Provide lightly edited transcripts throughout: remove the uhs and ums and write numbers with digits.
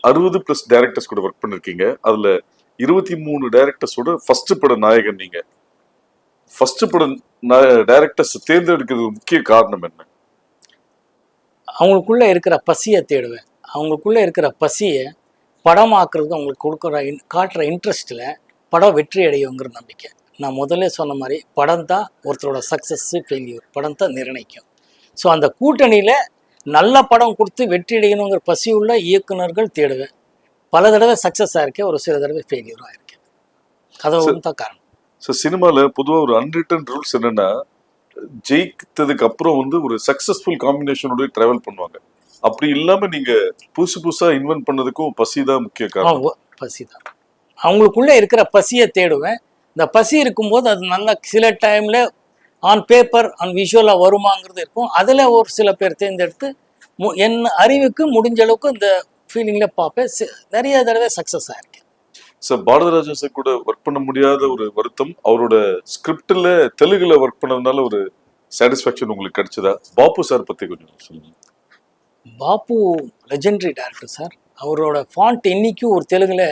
60+ directors கூட work பண்ணிருக்கீங்க. அதுல 23 டைரக்டர்ஸோட ஃபர்ஸ்ட் பட நாயகன் நீங்க. ஃபர்ஸ்ட் பட டைரக்டர்ஸ் தேர்ந்தெடுக்கிறது முக்கிய காரணம் என்ன? அவங்களுக்குள்ள இருக்கிற பசியை தேடுவேன். அவங்களுக்குள்ள இருக்கிற பசியை படமாக்குறது அவங்களுக்கு காட்டுற இன்ட்ரெஸ்ட்டில் படம் வெற்றி அடையுங்கிற நம்பிக்கை. நான் முதல்ல சொன்ன மாதிரி படம் தான் ஒருத்தரோட சக்ஸஸ்ஸு ஃபெயில்யூர் படம் தான் நிர்ணயிக்கும். ஸோ அந்த கூட்டணியில் நல்ல படம் கொடுத்து வெற்றி அடையணுங்கிற பசியுள்ள இயக்குநர்கள் தேடுவேன். பல தடவை சக்ஸஸ் ஆயிருக்கேன், ஒரு சில தடவை ஃபெயில்யூரும் ஆயிருக்கேன். அது தான் காரணம். ஸோ சினிமாவில் பொதுவாக ஒரு அன்ரிட்டன் ரூல்ஸ் என்னன்னா, ஜெயித்ததுக்கு அப்புறம் ஒரு சக்சஸ்ஃபுல் காம்பினேஷனோட டிராவல் பண்ணுவாங்க. அப்படி இல்லாம நீங்க புதுசு புதுசா இன்வென்ட் பண்ணதுக்கும் பசி தான் முக்கிய காரணம். பசி தான். அவங்களுக்குள்ள இருக்கிற பசியை தேடுவேன். இந்த பசி இருக்கும்போது அது நல்ல சில டைம்ல ஆன் பேப்பர் ஆன் விஷுவலா வருமாங்கிறது இருக்கும். அதுல ஒரு சில பேர் தேர்ந்தெடுத்து என் அறிவுக்கு முடிஞ்ச அளவுக்கு இந்த ஃபீலிங்ல பார்ப்பேன். நிறைய தடவை சக்சஸ் ஆயிருக்கேன். சார், பாரதிராஜன் சார் கூட ஒர்க் பண்ண முடியாத ஒரு வருத்தம், அவரோட ஸ்கிரிப்ட்ல தெலுங்குல ஒர்க் பண்ணதுனால ஒரு சாட்டிஸ்ஃபேக்ஷன் உங்களுக்கு கிடைச்சதா? பாப்பு சார் பத்தி கொஞ்சம் சொல்லுங்க. பாப்பு லெஜெண்டரி டைரக்டர் சார். அவரோட ஃபாண்ட் இன்னைக்கும் ஒரு தெலுங்குல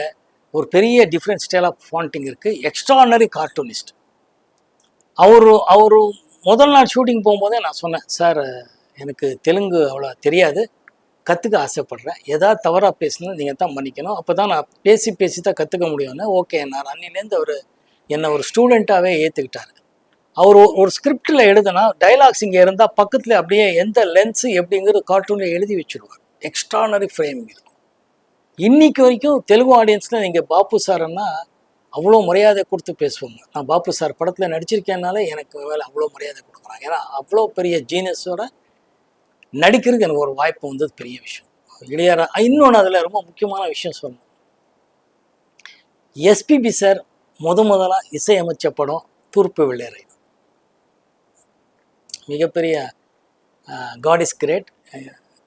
ஒரு பெரிய டிஃப்ரெண்ட் ஸ்டைல் ஆஃப் ஃபாண்டிங் இருக்கு. Extraordinary cartoonist. அவரு முதல் நாள் ஷூட்டிங் போகும்போதே நான் சொன்னேன், சார் எனக்கு தெலுங்கு அவ்வளோ தெரியாது, கற்றுக்க ஆசைப்படுறேன், ஏதாவது தவறாக பேசினா நீங்கள் தான் மன்னிக்கணும், அப்போ தான் நான் பேசி தான் கற்றுக்க முடியும்னு. ஓகே, நான் அன்னிலேருந்து அவர் என்னை ஒரு ஸ்டூடெண்ட்டாகவே ஏற்றுக்கிட்டார். அவர் ஒரு ஸ்கிரிப்டில் எழுதுனா டைலாக்ஸ் இங்கே இருந்தால் பக்கத்தில் அப்படியே எந்த லென்ஸு எப்படிங்கிற கார்ட்டூனில் எழுதி வச்சுருவார். எக்ஸ்ட்ரானரி ஃப்ரேமிங் இருக்கும். இன்னைக்கு வரைக்கும் தெலுங்கு ஆடியன்ஸில் நீங்கள் பாப்பு சார்ன்னா அவ்வளோ மரியாதை கொடுத்து பேசுவாங்க. நான் பாப்பு சார் படத்தில் நடிச்சிருக்கேன்னால எனக்கு மேலே அவ்வளோ மரியாதை கொடுக்குறாங்க. ஏன்னா அவ்வளோ பெரிய ஜீனியஸோட நடிக்கிறதுக்கு எனக்கு ஒரு வாய்ப்பு வந்தது பெரிய விஷயம். இளையரா இன்னொன்று அதில் ரொம்ப முக்கியமான விஷயம் சொல்லணும். எஸ்பிபி சார் முதலாக இசையமைச்ச படம் தூர்ப்பு வெள்ளையரை. மிகப்பெரிய காட் இஸ் கிரேட்,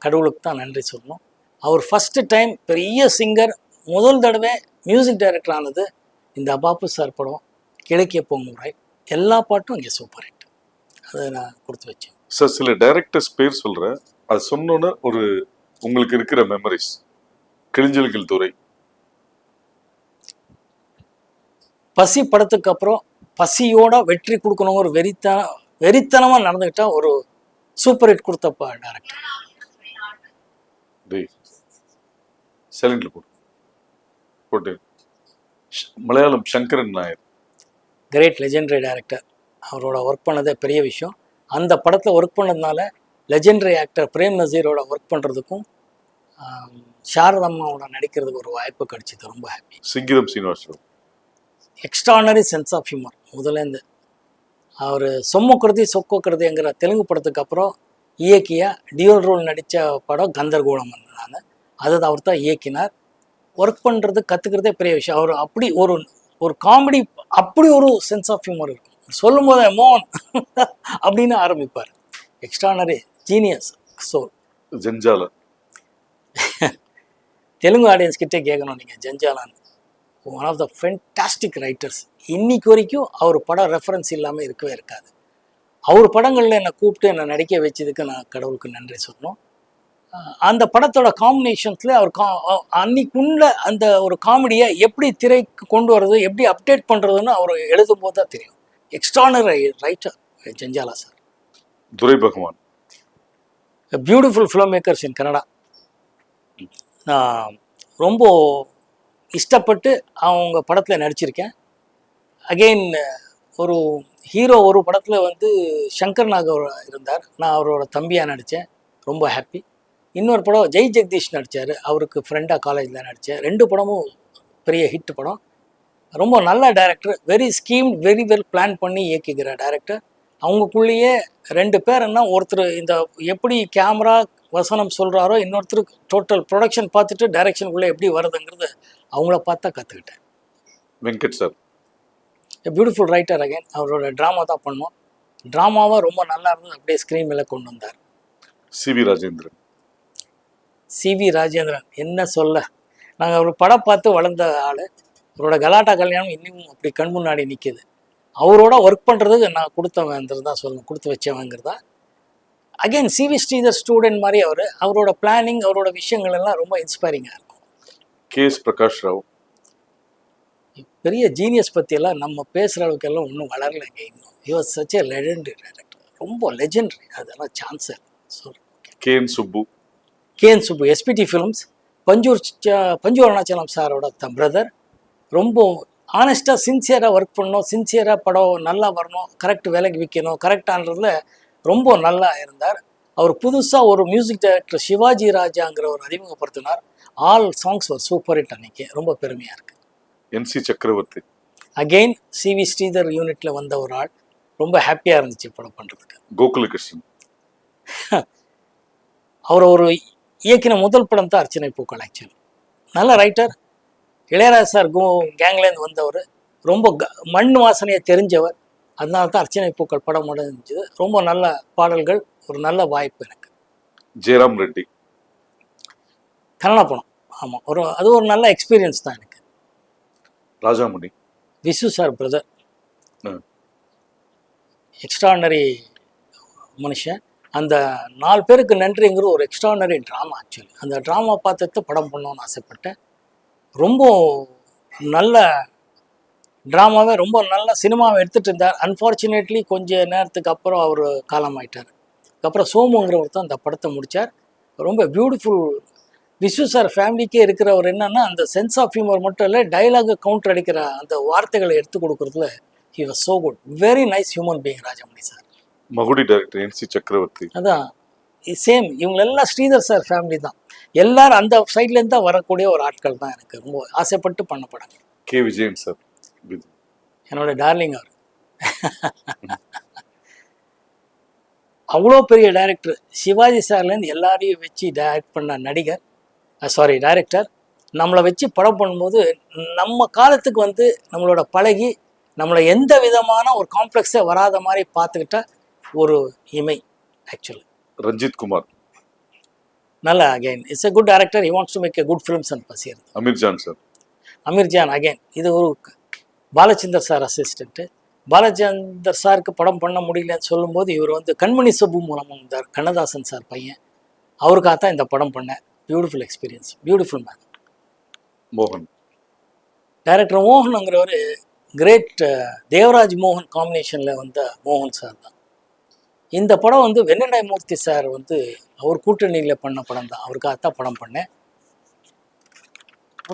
கடவுளுக்கு தான் நன்றி சொல்லணும். அவர் ஃபஸ்ட்டு டைம் பெரிய சிங்கர் முதல் தடவை மியூசிக் டைரக்டர் ஆனது இந்த பாப்பு சார் படம் கிழக்கிய பொங்குமுறை. எல்லா பாட்டும் இங்கே சூப்பர் ஹிட். அதை நான் கொடுத்து வச்சேன் சார். சில டைரக்டர்ஸ் பேர் சொல்கிறேன், அது சொன்னோன்னே ஒரு உங்களுக்கு இருக்கிற மெமரிஸ். கிளிஞ்சல்கள் துறை. பசி படத்துக்கு அப்புறம் பசியோட வெற்றி கொடுக்கணும் ஒரு வெறித்தனமாக நடந்துக்கிட்டா ஒரு சூப்பர் ஹிட் கொடுத்தப்பா டைரக்டர். போட்டு Malayalam Sankaran Nair, great legendary director. அவரோட ஒர்க் பண்ணதே பெரிய விஷயம். அந்த படத்தில் ஒர்க் பண்ணதுனால லெஜெண்டரி ஆக்டர் பிரேம் நசீரோட ஒர்க் பண்ணுறதுக்கும் சாரதம்மாவோட நடிக்கிறதுக்கு ஒரு வாய்ப்பு கிடைச்சிது. ரொம்ப happy. Singeetam Srinivasan extraordinary sense of humour. முதலேருந்து அவர் சொம்மக்குறது சொக்கோக்கிறதுங்கிற தெலுங்கு படத்துக்கு அப்புறம் இயக்கிய டியூல் ரோல் நடித்த படம் கந்தர்கோலம். நான் அதை அவர் தான் இயக்கினார். ஒர்க் பண்ணுறது கற்றுக்கிறதே பெரிய விஷயம். அவர் அப்படி ஒரு காமெடி, அப்படி ஒரு சென்ஸ் ஆஃப் ஹியூமர் இருக்கும். சொல்லும் போதே மோன் அப்படின்னு ஆரம்பிப்பார். Extraordinary genius soul. Jandhyala. Telugu audience கிட்டே கேட்கணும் நீங்கள். Jandhyala one of the fantastic writers. இன்னைக்கு வரைக்கும் அவர் படம் ரெஃபரன்ஸ் இல்லாமல் இருக்கவே இருக்காது. அவர் படங்களில் என்னை கூப்பிட்டு என்னை நடிக்க வச்சதுக்கு நான் கடவுளுக்கு நன்றி சொல்லணும். அந்த படத்தோட காம்பினேஷன்ஸில் அவர் அன்னைக்குள்ள அந்த ஒரு காமெடியை எப்படி திரைக்கு கொண்டு வர்றது, எப்படி அப்டேட் பண்ணுறதுன்னு அவர் எழுதும் போது தான் தெரியும். Extraordinary writer Jandhyala sir. Dorai Bhagwan, beautiful film makers in Kannada. நான் ரொம்ப இஷ்டப்பட்டு அவங்க படத்தில் நடிச்சிருக்கேன். அகெயின் ஒரு ஹீரோ ஒரு படத்தில் சங்கர் நாகர் இருந்தார். நான் அவரோட தம்பியாக நடித்தேன். ரொம்ப ஹாப்பி. இன்னொரு படம் ஜெய் ஜெகதீஷ் நடித்தார். அவருக்கு ஃப்ரெண்டாக காலேஜில் நடித்தேன். 2 படமும் பெரிய ஹிட் படம். ரொம்ப நல்ல director. Very scheme, very well plan பண்ணி இயக்கிக்கிற டைரக்டர். அவங்களுக்குள்ளேயே 2 பேர்னா ஒருத்தர் இந்த எப்படி கேமரா வசனம் சொல்கிறாரோ, இன்னொருத்தர் டோட்டல் ப்ரொடக்ஷன் பார்த்துட்டு டைரக்ஷனுக்குள்ளே எப்படி வருதுங்கிறது அவங்கள பார்த்தா கற்றுக்கிட்டேன். Venkat sir beautiful writer. Again அவரோட ட்ராமா தான் பண்ணோம். ட்ராமாவை ரொம்ப நல்லா இருந்தது, அப்படியே ஸ்க்ரீன் மேலே கொண்டு வந்தார். சிவி ராஜேந்திரன். சிவி ராஜேந்திரன் என்ன சொல்ல, நாங்கள் ஒரு படம் பார்த்து வளர்ந்த ஆள். அவரோட கலாட்டா கல்யாணம் இன்னும் அப்படி கண் முன்னாடி நிற்கிது. அவரோட ஒர்க் பண்ணுறதுக்கு நான் கொடுத்தவங்கிறது தான் சொல்லணும், கொடுத்து வச்சவங்கிறதா. அகெயின் சிவி ஸ்ரீதர் ஸ்டூடெண்ட் மாதிரி அவரோட பிளானிங், அவரோட விஷயங்கள் எல்லாம் ரொம்ப இன்ஸ்பைரிங்காக இருக்கும். கேஎஸ் பிரகாஷ் ராவ். பெரிய ஜீனியஸ் பற்றியெல்லாம் நம்ம பேசுகிற அளவுக்கெல்லாம் ஒன்றும் வளரலைங்க இன்னும். Your such a legendary director, ரொம்ப லெஜெண்டரி, அதெல்லாம் சான்ஸே சொல்கிறேன். கேஎன் சுப்பு. கேஎன் சுப்பு எஸ்பிடி ஃபிலிம்ஸ், பஞ்சு அருணாச்சலம் சாரோட பிரதர். ரொம்ப ஆனஸ்ட்டாக சின்சியராக ஒர்க் பண்ணணும், சின்சியராக படம் நல்லா வரணும், கரெக்ட் விலைக்கு விற்கணும், கரெக்டானதில் ரொம்ப நல்லா இருந்தார். அவர் புதுசாக ஒரு மியூசிக் டைரக்டர் சிவாஜி ராஜாங்கிறவர் அறிமுகப்படுத்தினார். ஆல் சாங்ஸ் ஒரு சூப்பர் ஹிட். அன்னைக்கு ரொம்ப பெருமையாக இருக்குது. என்சி சக்கரவர்த்தி. அகெயின் சிவி ஸ்ரீதர் யூனிட்டில் வந்த ஒரு ஆள். ரொம்ப ஹாப்பியாக இருந்துச்சு படம் பண்ணுறதுக்கு. கோகுலகிருஷ்ணன். அவர் ஒரு இயக்கின முதல் படம் தான் அர்ச்சனை பூக்கள். ஆக்சுவலி நல்ல ரைட்டர். இளையராஜா சார் கேங்லேருந்து வந்தவர், ரொம்ப மண் வாசனையை தெரிஞ்சவர். அதனால தான் அர்ச்சனை பூக்கள் படம் முடிஞ்சது. ரொம்ப நல்ல பாடல்கள், ஒரு நல்ல வாய்ப்பு எனக்கு. ஜெயராம் ரெட்டி. கன்னட படம். ஆமாம், அது ஒரு நல்ல எக்ஸ்பீரியன்ஸ் தான் எனக்கு. Rajamani. Visu sir brother, extraordinary மனுஷன். அந்த 4 பேருக்கு நன்றிங்கிற ஒரு எக்ஸ்ட்ரானரி ட்ராமா. ஆக்சுவலி அந்த ட்ராமா பார்த்துட்டு படம் பண்ணணும்னு ஆசைப்பட்டேன். ரொம்ப நல்ல ட்ராமாவே, ரொம்ப நல்ல சினிமாவை எடுத்துகிட்டு இருந்தார். அன்ஃபார்ச்சுனேட்லி கொஞ்ச நேரத்துக்கு அப்புறம் அவர் காலமாயிட்டார். அதுக்கப்புறம் சோமுங்கிறவர் தான் அந்த படத்தை முடித்தார். ரொம்ப பியூட்டிஃபுல். விஸ்வ சார் ஃபேமிலிக்கே இருக்கிறவர் என்னன்னா, அந்த சென்ஸ் ஆஃப் ஹியூமர் மட்டும் இல்லை, டைலாக் கவுண்டர் அடிக்கிற அந்த வார்த்தைகளை எடுத்து கொடுக்குறதுல he was so good. Very nice human being Rajamani sir. Magudi director N C Chakravarthy. அதான் சேம், இவங்களெல்லாம் ஸ்ரீதர் சார் ஃபேமிலி தான். எல்லாரும் அந்த சைட்லேருந்து தான் வரக்கூடிய ஒரு ஆட்கள் தான். எனக்கு ரொம்ப ஆசைப்பட்டு பண்ண படம். K Vijayan sir. என்னோட டார்லிங் அவர். அவ்வளோ பெரிய டைரக்டர். சிவாஜி சார்லேருந்து எல்லாரையும் வச்சு டைரக்ட் பண்ண நடிகர், டைரக்டர். நம்மளை வச்சு படம் பண்ணும்போது நம்ம காலத்துக்கு வந்து நம்மளோட பழகி, நம்மளை எந்த விதமான ஒரு காம்ப்ளெக்ஸே வராத மாதிரி பார்த்துக்கிட்ட ஒரு இமை. ஆக்சுவலி ரஞ்சித் குமார். நல்ல again it's a good director. He wants to make a good films and பசியர். அமீர்ஜான் சார். அமீர்ஜான் அகைன் இது ஒரு பாலச்சந்தர் சார் அசிஸ்டண்ட்டு. பாலச்சந்தர் சாருக்கு படம் பண்ண முடியலன்னு சொல்லும்போது இவர் வந்து கண்மணி சபு மூலமாக வந்தார். கண்ணதாசன் சார் பையன். அவருக்காகத்தான் இந்த படம் பண்ணேன். Beautiful experience, beautiful man. மோகன். டைரக்டர் மோகனுங்கிறவர் கிரேட். தேவராஜ் மோகன் காம்பினேஷனில் வந்த மோகன் சார் தான். இந்த படம் வந்து வெண்ணடாய் மூர்த்தி சார் வந்து அவர் கூட்டணியில் பண்ண படம் தான். அவருக்காகத்தான் படம் பண்ணேன்.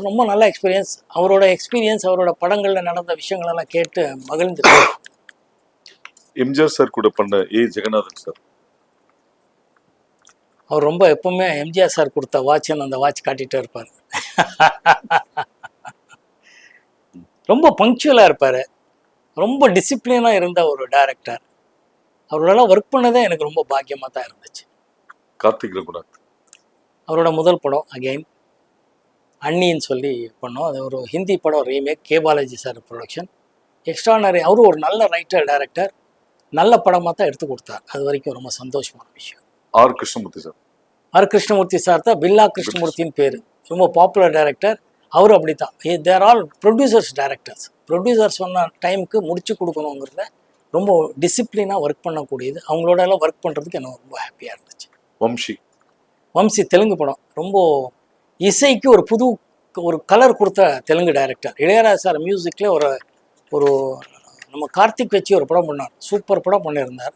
ரொம்ப நல்ல எக்ஸ்பீரியன்ஸ். அவரோட எக்ஸ்பீரியன்ஸ், அவரோட படங்களில் நடந்த விஷயங்களெல்லாம் கேட்டு மகிழ்ந்து. எம்ஜிஆர் சார் கூட பண்ண ஜெகநாதன் சார். அவர் ரொம்ப எப்பவுமே எம்ஜிஆர் சார் கொடுத்த வாட்ச்னு அந்த வாட்ச் காட்டிகிட்டே இருப்பார். ரொம்ப பங்க்சுவலாக இருப்பார். ரொம்ப டிசிப்ளினாக இருந்த ஒரு டைரக்டர். அவரோடலாம் ஒர்க் பண்ணதே எனக்கு ரொம்ப பாக்கியமாக தான் இருந்துச்சு. கார்த்திக் ரகுநாத். அவரோட முதல் படம் அகெயின் அண்ணின்னு சொல்லி பண்ணோம். அது ஒரு ஹிந்தி படம் remake. K Balaji sir production. Extraordinary. அவரும் ஒரு நல்ல ரைட்டர், டைரக்டர். நல்ல படமாக தான் எடுத்து கொடுத்தார். அது வரைக்கும் ரொம்ப சந்தோஷமான விஷயம். ஆர் கிருஷ்ணமூர்த்தி சார். ஆர் கிருஷ்ணமூர்த்தி சார் தான் பில்லா கிருஷ்ணமூர்த்தின்னு பேர். ரொம்ப பாப்புலர் டைரக்டர். அவரும் அப்படி தான். தேர் ஆல் ப்ரொடியூசர்ஸ் டைரக்டர்ஸ். ப்ரொடியூசர் சொன்ன டைமுக்கு முடிச்சு கொடுக்கணுங்கிறத ரொம்ப டிசிப்ளினாக ஒர்க் பண்ணக்கூடியது. அவங்களோட எல்லாம் ஒர்க் பண்ணுறதுக்கு எனக்கு ரொம்ப ஹாப்பியாக இருந்துச்சு. வம்சி தெலுங்கு படம். ரொம்ப இசைக்கு ஒரு கலர் கொடுத்த தெலுங்கு டைரக்டர். இளையராஜா சார் மியூசிக்கில் ஒரு நம்ம கார்த்திக் வச்சு ஒரு படம் பண்ணார். சூப்பர் படம் பண்ணியிருந்தார்.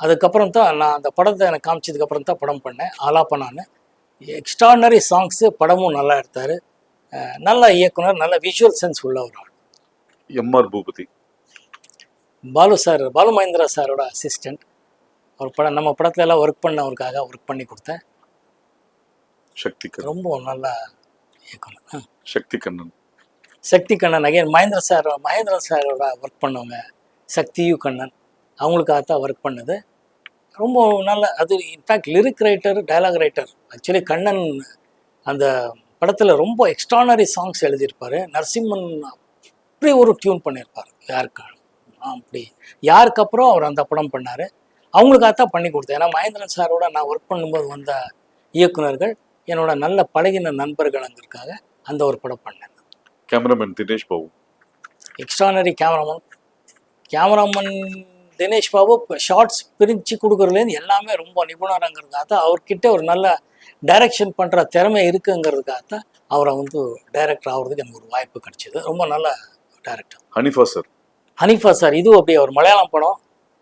அதுக்கப்புறம் தான் நான் அந்த படத்தை எனக்கு காமிச்சதுக்கப்புறம் தான் படம் பண்ணேன். ஆலாப்பனான்னு. Extraordinary songs. படமும் நல்லா எடுத்தார். நல்ல இயக்குனர், நல்ல விஷுவல் சென்ஸ் உள்ள ஒரு ஆள். எம்ஆர் பூபதி. பாலு மகேந்திரா சாரோட அசிஸ்டண்ட். ஒரு படம் நம்ம படத்துல எல்லாம் ஒர்க் பண்ணவருக்காக ஒர்க் பண்ணி கொடுத்தேன். ரொம்ப நல்ல இயக்குனர். சக்தி கண்ணன் அகைன் மகேந்திர சாரோட ஒர்க் பண்ணவங்க. சக்தியு கண்ணன் அவங்களுக்காகத்தான் ஒர்க் பண்ணது. ரொம்ப நல்ல. அது in fact lyric writer, dialogue writer. Actually Kannan அந்த படத்தில் ரொம்ப எக்ஸ்ட்ரானரி சாங்ஸ் எழுதியிருப்பார். நரசிம்மன் அப்படி ஒரு டியூன் பண்ணியிருப்பார். யாருக்கு அப்புறம் அவர் அந்த படம் பண்ணார். அவங்களுக்காகத்தான் பண்ணி கொடுத்தேன். ஏன்னா மகேந்திரன் சாரோட நான் ஒர்க் பண்ணும்போது வந்த இயக்குனர்கள் என்னோட நல்ல பழகின நண்பர்கள்ங்கிறதுக்காக அந்த ஒரு படம் பண்ணேன். Cameraman Dinesh Babu. Extraordinary cameraman Dinesh Babu. Shots பிரித்து கொடுக்குறதுலேருந்து எல்லாமே ரொம்ப நிபுணருங்கிறதுக்காக தான், அவர்கிட்ட ஒரு நல்ல டைரக்ஷன் பண்ணுற திறமை இருக்குங்கிறதுக்காக தான் அவரை வந்து டைரக்டர் ஆகிறதுக்கு எனக்கு ஒரு வாய்ப்பு கிடைச்சிது. ரொம்ப நல்ல director. Hanifa sir. Hanifa sir இதுவும் அப்படி ஒரு மலையாளம் படம்,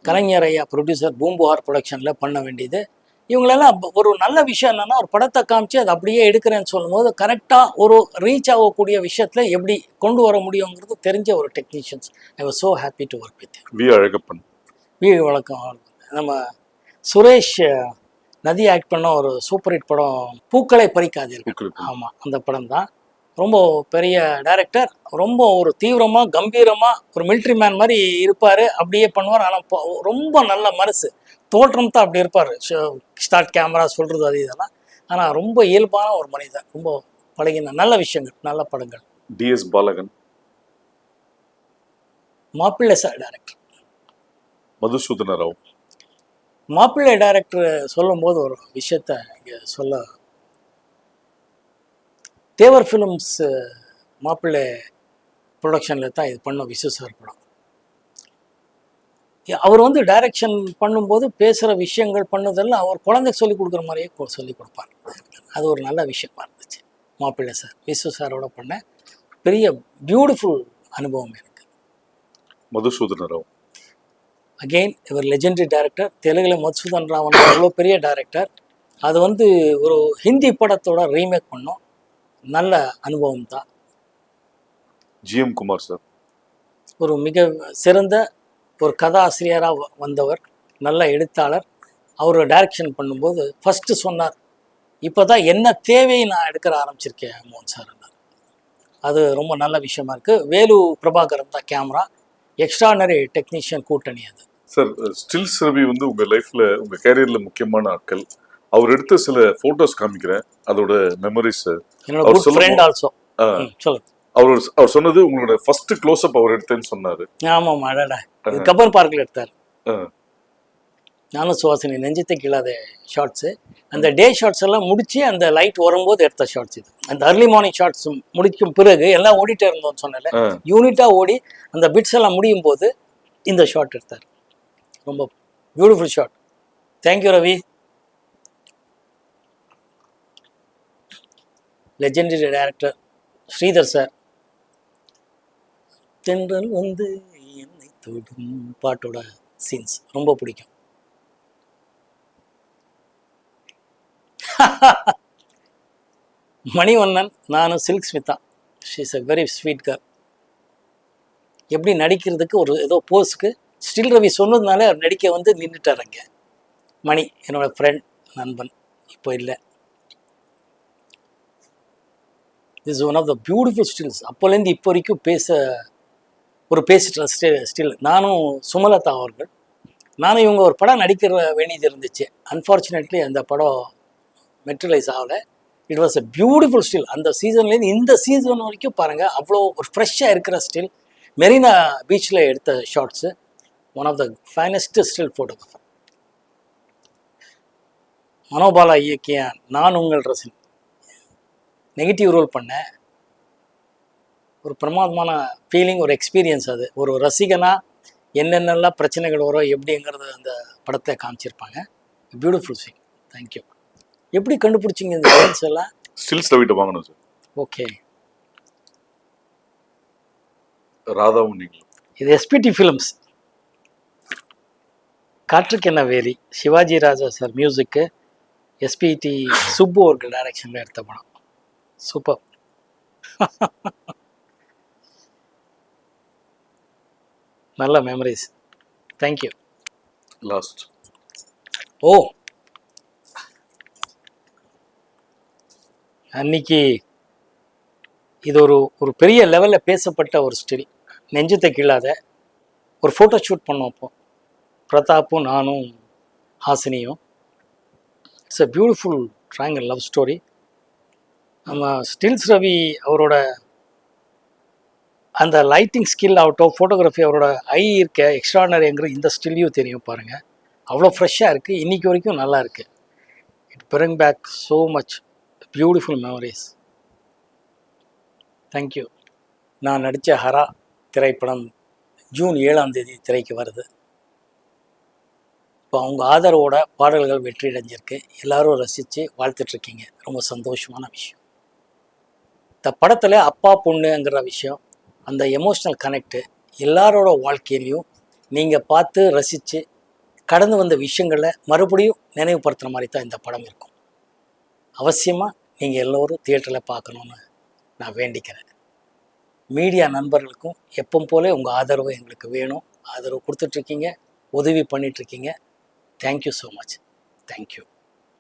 கலைஞர் ஐயா ப்ரொடியூசர், பூம்புகார் ப்ரொடக்ஷனில் பண்ண வேண்டியது. இவங்களெல்லாம் ஒரு நல்ல விஷயம் என்னென்னா, ஒரு படத்தை காமிச்சு அதை அப்படியே எடுக்கிறேன்னு சொல்லும்போது கரெக்டாக ஒரு ரீச் ஆகக்கூடிய விஷயத்தில் எப்படி கொண்டு வர முடியுங்கிறது தெரிஞ்ச ஒரு technicians. I was so happy to work with. V Alagappan. வழக்கம் நம்ம சுரேஷ் நதி ஆக்ட் பண்ண ஒரு சூப்பர் ஹிட் படம் பூக்களை பறிக்காதீர்கள். ஆமாம், அந்த படம் தான். ரொம்ப பெரிய டைரக்டர், ரொம்ப ஒரு தீவிரமாக கம்பீரமாக ஒரு மிலிட்ரி மேன் மாதிரி இருப்பார், அப்படியே பண்ணுவார். ஆனால் ரொம்ப நல்ல மனசு, தோற்றம் தான் அப்படி இருப்பார். ஸ்டார்ட் கேமரா சொல்கிறது அது இதெல்லாம். ஆனால் ரொம்ப இயல்பான ஒரு மனிதன், ரொம்ப பழகின நல்ல விஷயங்கள், நல்ல படங்கள். டிஎஸ் பாலகன். மாப்பிள்ளை சார் டைரக்டர். மதுசூதன ராவ். மாப்பிள்ளை டைரக்டர் சொல்லும்போது ஒரு விஷயத்த இங்கே சொல்ல, தேவர் ஃபிலிம்ஸ் மாப்பிள்ளை ப்ரொடக்ஷனில் தான் இது பண்ணோம் விசு சார் படம். அவர் வந்து டைரக்ஷன் பண்ணும்போது பேசுகிற விஷயங்கள் பண்ணதெல்லாம் அவர் குழந்தைக்கு சொல்லிக் கொடுக்குற மாதிரியே சொல்லிக் கொடுப்பார். அது ஒரு நல்ல விஷயமா இருந்துச்சு. மாப்பிள்ளை சார் விசு சாரோட பண்ண பெரிய பியூட்டிஃபுல் அனுபவம் எனக்கு. மதுசூதன ராவ். அகெயின் இவர் லெஜெண்டரி டைரக்டர். தெலுங்குல மதுசூதன் ராவ் அவ்வளோ பெரிய டைரக்டர். அது வந்து ஒரு ஹிந்தி படத்தோட ரீமேக் பண்ணோம். நல்ல அனுபவம் தான். GM Kumar sir. ஒரு மிக சிறந்த ஒரு கதாசிரியராக வந்தவர், நல்ல எழுத்தாளர். அவர் டைரக்ஷன் பண்ணும்போது ஃபஸ்ட்டு சொன்னார், இப்போ தான் என்ன தேவையை நான் எடுக்கிற ஆரம்பிச்சிருக்கேன் மோகன் சார். அது ரொம்ப நல்ல விஷயமா இருக்குது. வேலு பிரபாகரன் தான் கேமரா. எக்ஸ்ட்ரானரி டெக்னீஷியன் கூட்டணி அது. சார், ஸ்டில்ஸ் ரவி வந்து உங்கள் லைஃப்பில், உங்கள் கேரியரில் முக்கியமான ஆட்கள். அவர் எடுத்த சில ஃபோட்டோஸ் காமிக்கிறேன், அதோட மெமரிஸ். என்னோட குட் ஃப்ரெண்ட் ஆல்சோ. சொல்லுங்க. அவர் சொன்னது உங்களோட ஃபர்ஸ்ட் க்ளோஸ் அப் அவர் எடுத்தேன்னு சொன்னாரு. ஆமாம், அடடா, கப்பர் பார்க்கில் எடுத்தார். நானும் சுவாசினி நெஞ்சத்தை கீழாத ஷார்ட்ஸு. அந்த டே ஷார்ட்ஸ் எல்லாம் முடிச்சு அந்த லைட் வரும்போது எடுத்த ஷார்ட்ஸ் இது. அந்த அர்லி மார்னிங் ஷார்ட்ஸ் முடிக்கும் பிறகு எல்லாம் ஓடிட்டே இருந்தோம்னு சொன்னல, யூனிட்டாக ஓடி அந்த பிட்ஸ் எல்லாம் முடியும் போது இந்த ஷார்ட் எடுத்தார். ரொம்ப beautiful short. Thank you Ravi. Legendary director Sridhar sir. தென்றல் வந்து என்னை தொடும் பாட்டோட சீன்ஸ் ரொம்ப பிடிக்கும். மணிவண்ணன், நானும் Silk Smitha. She is a very sweet girl. எப்படி நடிக்கிறதுக்கு ஒரு ஏதோ போஸ்க்கு ஸ்டில் ரவி சொன்னதுனால அவர் நடிக்க வந்து நின்றுட்டார் அங்கே. மணி என்னோட ஃப்ரெண்ட், நண்பன், இப்போ இல்லை. Is one of the beautiful stills. அப்போலேருந்து இப்போ வரைக்கும் பேசிட்டு ஸ்டில். நானும் சுமலதா அவர்கள், நானும் இவங்க ஒரு படம் நடிக்கிற வேண்டியது இருந்துச்சு. அன்ஃபார்ச்சுனேட்லி அந்த படம் மெட்ரலைஸ் ஆகலை. It was a beautiful still. அந்த சீசன்லேருந்து இந்த சீசன் வரைக்கும் பாருங்கள், அவ்வளோ ஒரு ஃப்ரெஷ்ஷாக இருக்கிற ஸ்டில். மெரினா பீச்சில் எடுத்த shots. One of the finest still photographer. Manobala இயக்கிய நான் உங்கள் ரசின் நெகட்டிவ் ரோல் பண்ணேன். ஒரு பிரமாதமான ஃபீலிங், ஒரு எக்ஸ்பீரியன்ஸ். அது ஒரு ரசிகனாக என்னென்னலாம் பிரச்சனைகள் வரும் எப்படிங்கிறது அந்த படத்தை காமிச்சிருப்பாங்க. Beautiful scene. தேங்க்யூ. எப்படி கண்டுபிடிச்சிங்க இந்த சீன்ஸ் எல்லாம்? ஸ்டில்ஸ் ரவிட்ட வாங்கணும் சார். ஓகே. ராதாவும் நீங்களும். இது எஸ்பிடி ஃபிலிம்ஸ். காற்றுக்கு என்ன வேலி, சிவாஜி ராஜா சார் மியூசிக்கு, எஸ்பிடி சுப்பு அவர்கள் டைரக்ஷனில் எடுத்த படம். சூப்பர். நல்ல மெமரிஸ். தேங்க்யூ. லாஸ்ட். ஓ, அன்னைக்கு இது ஒரு பெரிய லெவலில் பேசப்பட்ட ஒரு ஸ்டில். நெஞ்சத்தை கீழாத ஒரு ஃபோட்டோ ஷூட் பண்ணோம். அப்போ பிரதாப்பும் நானும் ஹாசினியும். It's a beautiful triangle love story. நம்ம ஸ்டில்ஸ் ரவி அவரோட அந்த லைட்டிங் ஸ்கில் ஆகட்டும், ஃபோட்டோகிராஃபி, அவரோட ஐ இருக்க எக்ஸ்ட்ரானரிங்கிற இந்த ஸ்டில்லையும் தெரியும் பாருங்கள். அவ்வளோ ஃப்ரெஷ்ஷாக இருக்குது, இன்றைக்கி வரைக்கும் நல்லா இருக்குது. It bring back so much beautiful memories. Thank you. நான் நடித்த ஹரா திரைப்படம் ஜூன் 7ஆம் தேதி திரைக்கு வருது. இப்போ அவங்க ஆதரவோட பாடல்கள் வெற்றி அடைஞ்சிருக்கு. எல்லோரும் ரசித்து வாழ்த்துட்ருக்கீங்க. ரொம்ப சந்தோஷமான விஷயம். இந்த படத்தில் அப்பா பொண்ணுங்கிற விஷயம், அந்த எமோஷ்னல் கனெக்டு எல்லாரோட வாழ்க்கையிலையும் நீங்கள் பார்த்து ரசித்து கடந்து வந்த விஷயங்களை மறுபடியும் நினைவுபடுத்துகிற மாதிரி தான் இந்த படம் இருக்கும். அவசியமாக நீங்கள் எல்லோரும் தியேட்டரில் பார்க்கணுன்னு நான் வேண்டிக்கிறேன். மீடியா நண்பர்களுக்கும் எப்பவும் போல உங்கள் ஆதரவு எங்களுக்கு வேணும். ஆதரவு கொடுத்துட்ருக்கீங்க, உதவி பண்ணிகிட்ருக்கீங்க. Thank you so much. தேங்க்யூ.